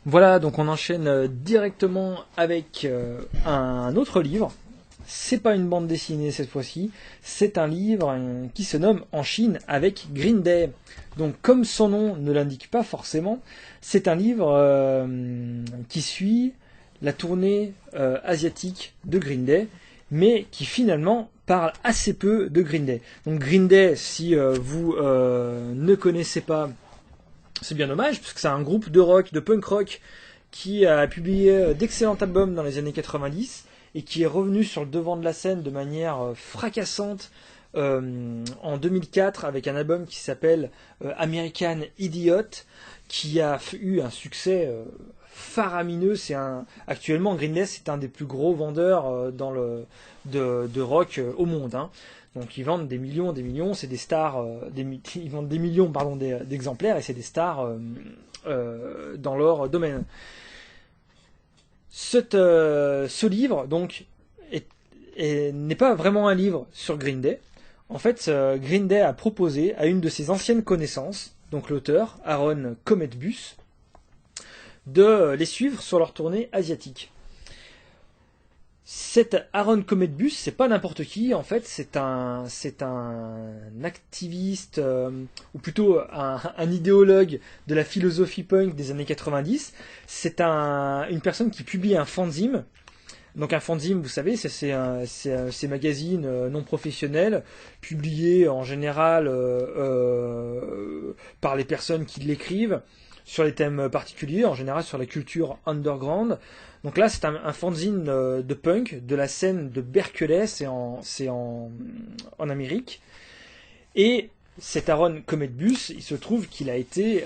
Voilà, donc on enchaîne directement avec un autre livre. C'est pas une bande dessinée cette fois-ci, c'est un livre qui se nomme En Chine avec Green Day. Donc comme son nom ne l'indique pas forcément, c'est un livre qui suit la tournée asiatique de Green Day, mais qui finalement parle assez peu de Green Day. Donc Green Day, si vous ne connaissez pas, c'est bien dommage, parce que c'est un groupe de rock, de punk rock, qui a publié d'excellents albums dans les années 90 et qui est revenu sur le devant de la scène de manière fracassante en 2004 avec un album qui s'appelle American Idiot, qui a eu un succès faramineux. Actuellement, Green Day, c'est un des plus gros vendeurs de rock au monde, hein. Donc ils vendent des millions, c'est des stars, ils vendent des millions d'exemplaires et c'est des stars dans leur domaine. Ce livre donc n'est pas vraiment un livre sur Green Day. En fait, Green Day a proposé à une de ses anciennes connaissances, donc l'auteur Aaron Cometbus, de les suivre sur leur tournée asiatique. Cet Aaron Cometbus, c'est pas n'importe qui, en fait, c'est un activiste, ou plutôt un idéologue de la philosophie punk des années 90. C'est une personne qui publie un fanzine. Donc un fanzine, vous savez, c'est ces magazines non professionnels, publiés en général par les personnes qui l'écrivent, sur les thèmes particuliers, en général sur la culture underground. Donc là, c'est un fanzine de punk de la scène de Berkeley, c'est en Amérique. Et cet Aaron Cometbus, il se trouve qu'il a été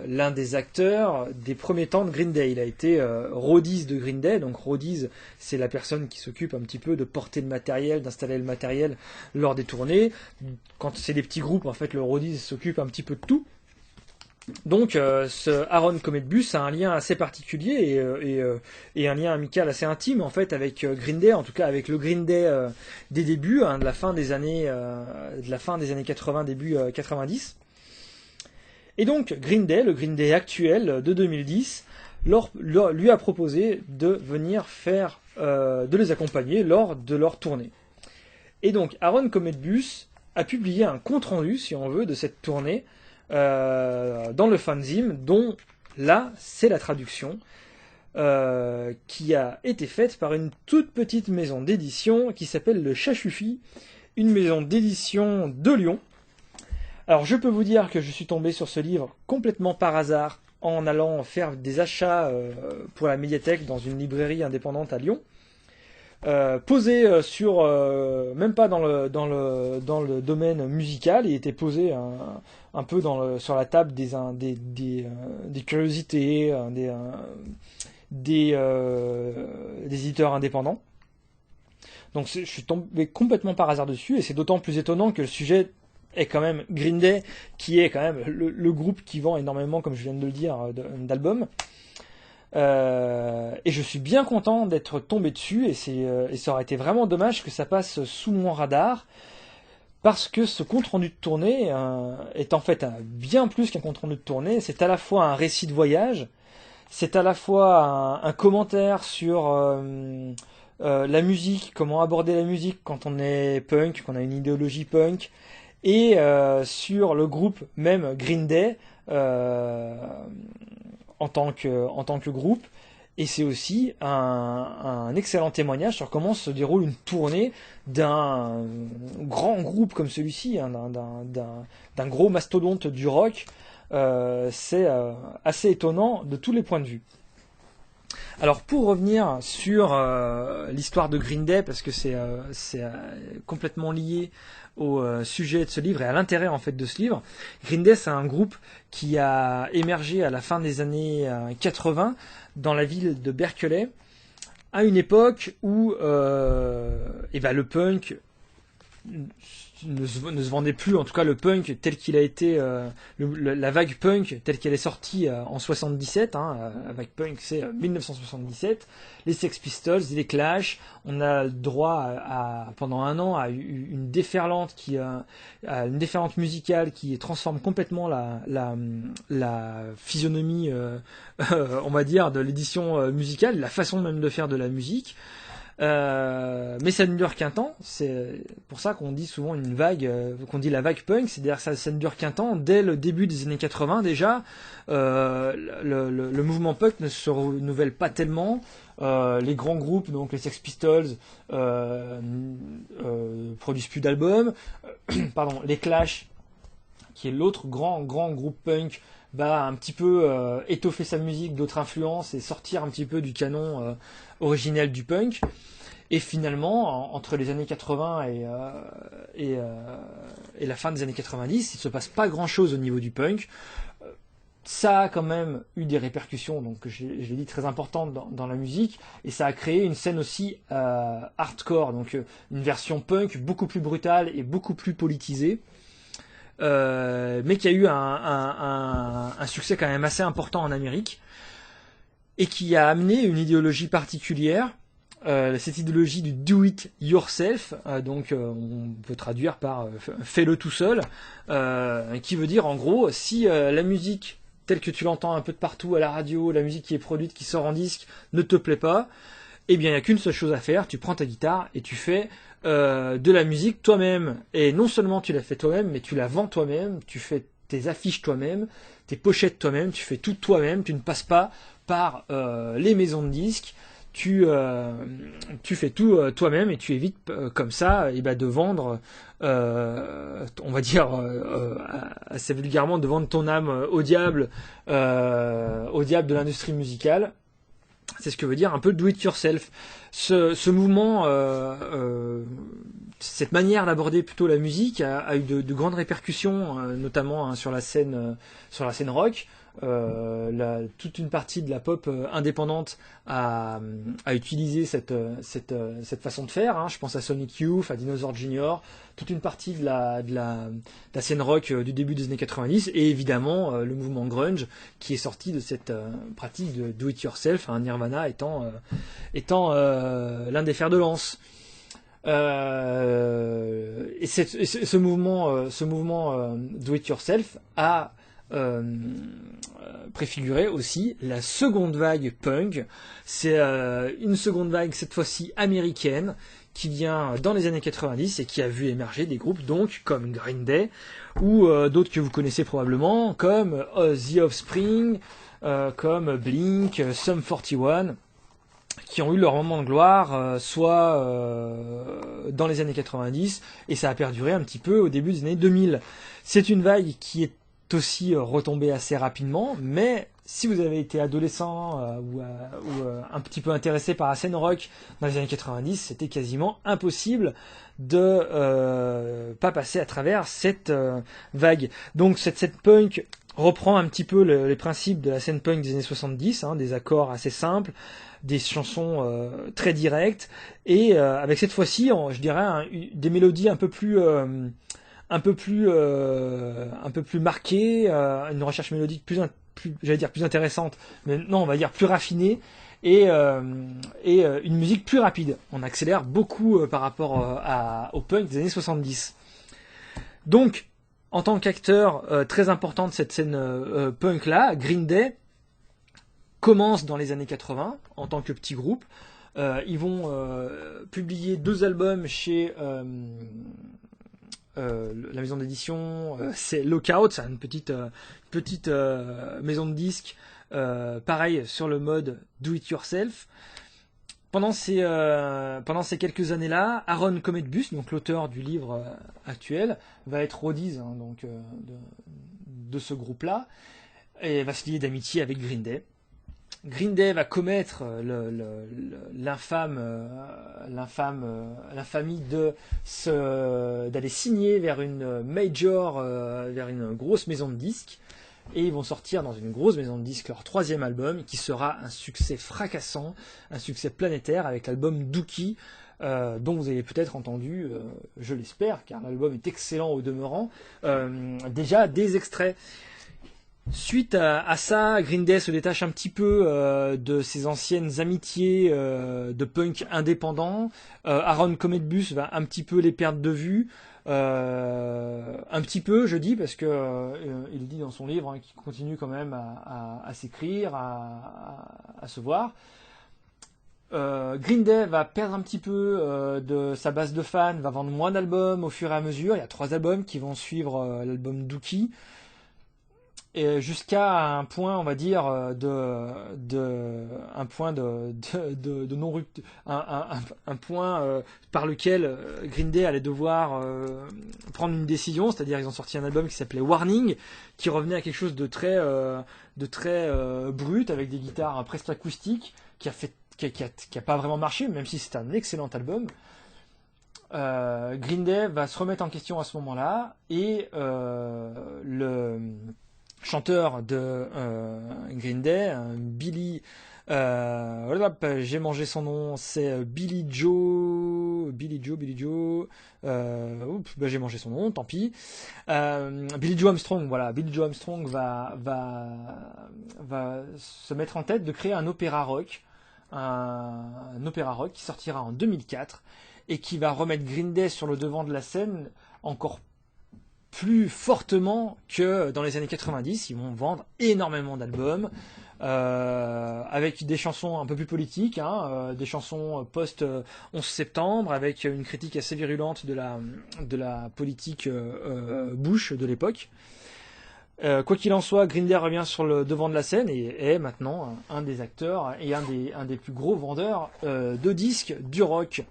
l'un des acteurs des premiers temps de Green Day. Il a été roadies de Green Day. Donc roadies, c'est la personne qui s'occupe un petit peu de porter le matériel, d'installer le matériel lors des tournées. Quand c'est des petits groupes, en fait, le roadies s'occupe un petit peu de tout. Donc ce Aaron Cometbus a un lien assez particulier et un lien amical assez intime en fait avec Green Day, en tout cas avec le Green Day des débuts, hein, de la fin des années 80, début 90. Et donc Green Day, le Green Day actuel de 2010, lui a proposé de venir de les accompagner lors de leur tournée. Et donc Aaron Cometbus a publié un compte rendu, si on veut, de cette tournée. Dans le fanzine, dont là c'est la traduction qui a été faite par une toute petite maison d'édition qui s'appelle le Chachufi, une maison d'édition de Lyon. Alors je peux vous dire que je suis tombé sur ce livre complètement par hasard en allant faire des achats pour la médiathèque dans une librairie indépendante à Lyon. Posé sur même pas dans le domaine musical, il était posé un peu sur la table des curiosités, des éditeurs indépendants. Donc je suis tombé complètement par hasard dessus et c'est d'autant plus étonnant que le sujet est quand même Green Day, qui est quand même le groupe qui vend énormément, comme je viens de le dire, d'albums. Et je suis bien content d'être tombé dessus et ça aurait été vraiment dommage que ça passe sous mon radar, parce que ce compte rendu de tournée est en fait bien plus qu'un compte rendu de tournée. C'est à la fois un récit de voyage, c'est à la fois un commentaire sur la musique, comment aborder la musique quand on est punk, qu'on a une idéologie punk, et sur le groupe même Green Day en tant que groupe. Et c'est aussi un excellent témoignage sur comment se déroule une tournée d'un grand groupe comme celui-ci, hein, d'un gros mastodonte du rock. C'est assez étonnant de tous les points de vue. Alors pour revenir sur l'histoire de Green Day, parce que c'est complètement lié au sujet de ce livre et à l'intérêt en fait de ce livre. Green Day, c'est un groupe qui a émergé à la fin des années 80 dans la ville de Berkeley, à une époque où le punk ne se vendait plus, en tout cas le punk tel qu'il a été, la vague punk telle qu'elle est sortie en 77, la vague punk c'est 1977, les Sex Pistols, les Clash, on a le droit pendant un an à une déferlante à une déferlante musicale qui transforme complètement la physionomie, on va dire, de l'édition musicale, la façon même de faire de la musique. Mais ça ne dure qu'un temps, c'est pour ça qu'on dit souvent une vague, qu'on dit la vague punk, c'est-à-dire que ça ne dure qu'un temps. Dès le début des années 80 déjà, le mouvement punk ne se renouvelle pas tellement. Les grands groupes, donc les Sex Pistols, produisent plus d'albums. Pardon, les Clash, qui est l'autre grand groupe punk, va un petit peu étoffer sa musique d'autres influences et sortir un petit peu du canon originel du punk. Et finalement, entre les années 80 et la fin des années 90, il ne se passe pas grand-chose au niveau du punk. Ça a quand même eu des répercussions, donc je l'ai dit, très importantes dans la musique, et ça a créé une scène aussi hardcore, donc une version punk beaucoup plus brutale et beaucoup plus politisée. Mais qui a eu un succès quand même assez important en Amérique et qui a amené une idéologie particulière, cette idéologie du do it yourself, donc on peut traduire par fais-le tout seul, qui veut dire en gros si la musique telle que tu l'entends un peu de partout à la radio, la musique qui est produite, qui sort en disque, ne te plaît pas, eh bien il n'y a qu'une seule chose à faire, tu prends ta guitare et tu fais de la musique toi-même. Et non seulement tu la fais toi-même, mais tu la vends toi-même, tu fais tes affiches toi-même, tes pochettes toi-même, tu fais tout toi-même, tu ne passes pas par les maisons de disques, tu fais tout toi-même et tu évites comme ça de vendre, on va dire assez vulgairement, de vendre ton âme au diable de l'industrie musicale. C'est ce que veut dire un peu do it yourself. Ce mouvement, cette manière d'aborder plutôt la musique a eu de grandes répercussions, notamment sur la scène rock. Toute une partie de la pop indépendante a utilisé cette façon de faire. Je pense à Sonic Youth, à Dinosaur Jr., toute une partie de la scène rock du début des années 90, et évidemment le mouvement grunge qui est sorti de cette pratique de do it yourself, Nirvana étant l'un des fers de lance. Et ce mouvement do it yourself a préfigurer aussi la seconde vague punk. C'est une seconde vague, cette fois-ci américaine, qui vient dans les années 90 et qui a vu émerger des groupes donc comme Green Day ou d'autres que vous connaissez probablement comme The Offspring, comme Blink, Sum 41, qui ont eu leur moment de gloire soit dans les années 90, et ça a perduré un petit peu au début des années 2000. C'est une vague qui est aussi retombée assez rapidement, mais si vous avez été adolescent ou un petit peu intéressé par la scène rock dans les années 90, c'était quasiment impossible de pas passer à travers cette vague. Donc cette punk reprend un petit peu les principes de la scène punk des années 70, des accords assez simples, des chansons très directes, et avec cette fois-ci, je dirais, des mélodies un peu plus marquées, une recherche mélodique plus intéressante, mais non, on va dire plus raffinée, et une musique plus rapide. On accélère beaucoup par rapport au punk des années 70. Donc, en tant qu'acteur très important de cette scène punk-là, Green Day commence dans les années 80 en tant que petit groupe. Ils vont publier 2 albums chez la maison d'édition, c'est Lookout, c'est une petite maison de disques, pareil sur le mode do it yourself. Pendant ces quelques années-là, Aaron Cometbus, donc l'auteur du livre actuel, va être roadies de ce groupe-là et va se lier d'amitié avec Green Day. Green Day va commettre l'infamie d'aller signer vers une major, vers une grosse maison de disques, et ils vont sortir dans une grosse maison de disques leur 3e album qui sera un succès fracassant, un succès planétaire avec l'album Dookie, dont vous avez peut-être entendu, je l'espère, car l'album est excellent au demeurant, déjà des extraits. Suite à ça, Green Day se détache un petit peu de ses anciennes amitiés de punk indépendant. Aaron Cometbus va un petit peu les perdre de vue. Un petit peu, je dis, parce que il dit dans son livre qu'il continue quand même à s'écrire, à se voir. Green Day va perdre un petit peu de sa base de fans, va vendre moins d'albums au fur et à mesure. Il y a 3 albums qui vont suivre l'album Dookie. Et jusqu'à un point, on va dire, un point de non rupture, un point par lequel Green Day allait devoir prendre une décision, c'est-à-dire ils ont sorti un album qui s'appelait Warning, qui revenait à quelque chose de très brut, avec des guitares presque acoustiques, qui a pas vraiment marché, même si c'est un excellent album. Green Day va se remettre en question à ce moment-là, et le chanteur de Green Day, Billy, j'ai mangé son nom, c'est Billy Joe, j'ai mangé son nom, tant pis. Billy Joe Armstrong, voilà, Billy Joe Armstrong va se mettre en tête de créer un opéra rock qui sortira en 2004 et qui va remettre Green Day sur le devant de la scène encore plus fortement que dans les années 90. Ils vont vendre énormément d'albums avec des chansons un peu plus politiques, des chansons post 11 septembre, avec une critique assez virulente de la politique Bush de l'époque. Quoi qu'il en soit, Green Day revient sur le devant de la scène et est maintenant un des acteurs et un des plus gros vendeurs de disques du rock.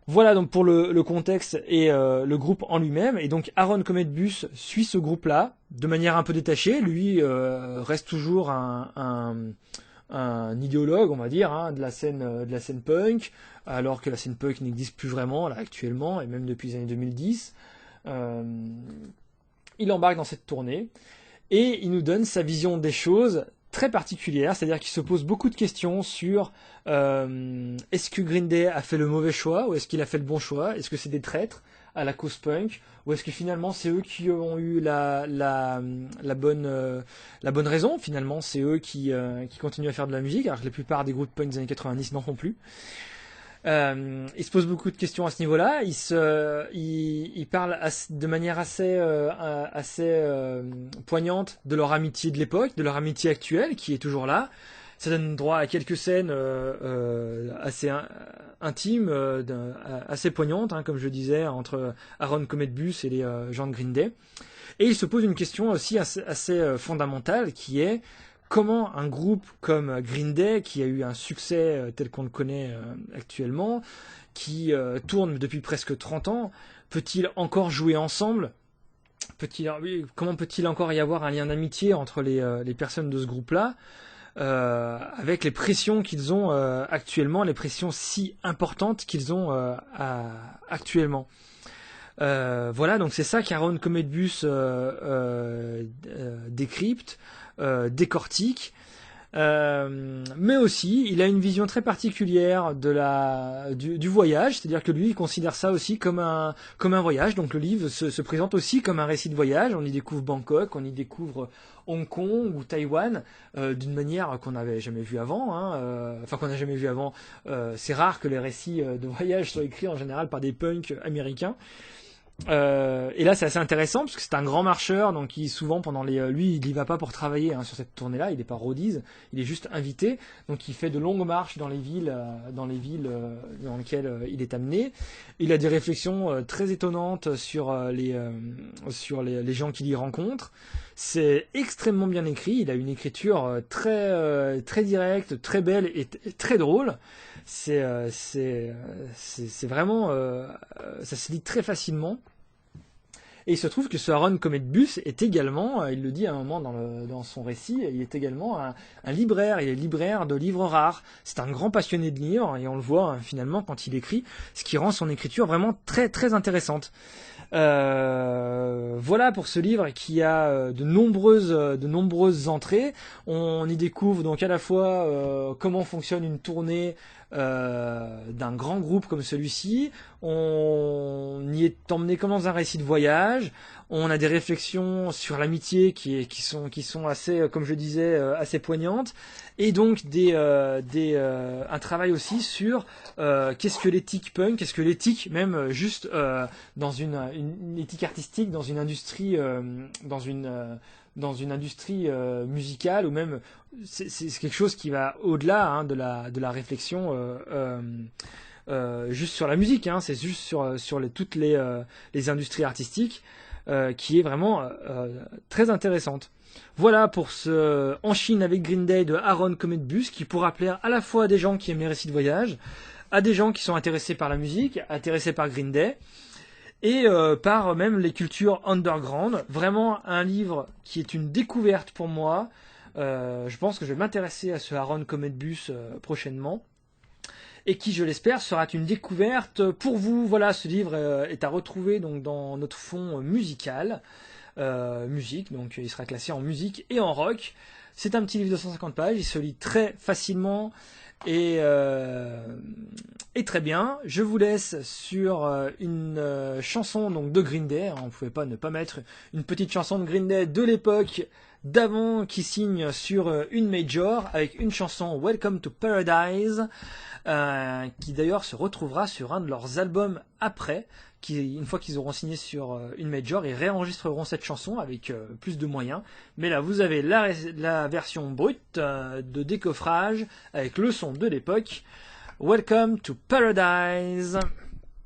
Voilà donc pour le contexte et le groupe en lui-même. Et donc Aaron Cometbus suit ce groupe-là de manière un peu détachée. Lui reste toujours un idéologue, on va dire, de la scène punk, alors que la scène punk n'existe plus vraiment là actuellement et même depuis les années 2010. Il embarque dans cette tournée et il nous donne sa vision des choses très particulière, c'est-à-dire qu'il se pose beaucoup de questions sur est-ce que Green Day a fait le mauvais choix ou est-ce qu'il a fait le bon choix, est-ce que c'est des traîtres à la cause punk ou est-ce que finalement c'est eux qui ont eu la bonne raison, finalement c'est eux qui continuent à faire de la musique alors que la plupart des groupes punk des années 90 n'en font plus. Il se pose beaucoup de questions à ce niveau-là. Il parle de manière assez poignante de leur amitié de l'époque, de leur amitié actuelle, qui est toujours là. Ça donne droit à quelques scènes assez intimes, assez poignantes, comme je disais, entre Aaron Cometbus et les gens de Green Day. Et il se pose une question aussi assez fondamentale, qui est comment un groupe comme Green Day, qui a eu un succès tel qu'on le connaît actuellement, qui tourne depuis presque 30 ans, peut-il encore jouer ensemble ? Comment peut-il encore y avoir un lien d'amitié entre les personnes de ce groupe-là, avec les pressions qu'ils ont actuellement, les pressions si importantes qu'ils ont actuellement. Voilà, donc c'est ça qu'Aaron Cometbus décrypte, décortique, mais aussi il a une vision très particulière du voyage, c'est-à-dire que lui il considère ça aussi comme un voyage. Donc le livre se présente aussi comme un récit de voyage. On y découvre Bangkok, on y découvre Hong Kong ou Taïwan d'une manière qu'on n'avait jamais vue avant, qu'on n'a jamais vu avant. C'est rare que les récits de voyage soient écrits en général par des punks américains. Et là c'est assez intéressant parce que c'est un grand marcheur, donc souvent lui il y va pas pour travailler sur cette tournée là, il est pas roadies, il est juste invité, donc il fait de longues marches dans les villes dans lesquelles il est amené. Il a des réflexions très étonnantes sur les gens qu'il y rencontre. C'est extrêmement bien écrit, il a une écriture très directe, très belle et très drôle. C'est vraiment ça se lit très facilement. Et il se trouve que ce Aaron Cometbus est également, il le dit à un moment dans son récit, il est également un libraire, il est libraire de livres rares. C'est un grand passionné de livres et on le voit finalement quand il écrit, ce qui rend son écriture vraiment très très intéressante. Voilà pour ce livre qui a de nombreuses entrées. On y découvre donc à la fois comment fonctionne une tournée d'un grand groupe comme celui-ci. On y est emmené comme dans un récit de voyage. On a des réflexions sur l'amitié qui sont assez, comme je disais, assez poignantes. Et donc un travail aussi sur qu'est-ce que l'éthique punk, qu'est-ce que l'éthique même juste dans une éthique artistique, dans une industrie, dans une industrie musicale, ou même c'est quelque chose qui va au-delà hein, de la réflexion juste sur la musique, hein, c'est juste sur toutes les industries artistiques qui est vraiment très intéressante. Voilà pour ce En Chine avec Green Day de Aaron Comet Bus, qui pourra plaire à la fois à des gens qui aiment les récits de voyage, à des gens qui sont intéressés par la musique, intéressés par Green Day, et par même les cultures underground. Vraiment un livre qui est une découverte pour moi. Je pense que je vais m'intéresser à ce Aaron Comet Bus prochainement, et qui, je l'espère, sera une découverte pour vous. Voilà, ce livre est à retrouver donc dans notre fond musical. Musique, donc il sera classé en musique et en rock. C'est un petit livre de 150 pages, il se lit très facilement et très bien. Je vous laisse sur une chanson donc de Green Day. On ne pouvait pas ne pas mettre une petite chanson de Green Day de l'époque d'avant, qui signe sur une major avec une chanson Welcome to Paradise, qui d'ailleurs se retrouvera sur un de leurs albums après, qui, une fois qu'ils auront signé sur une major, ils réenregistreront cette chanson avec plus de moyens. Mais là, vous avez la version brute de décoffrage avec le son de l'époque. Welcome to Paradise.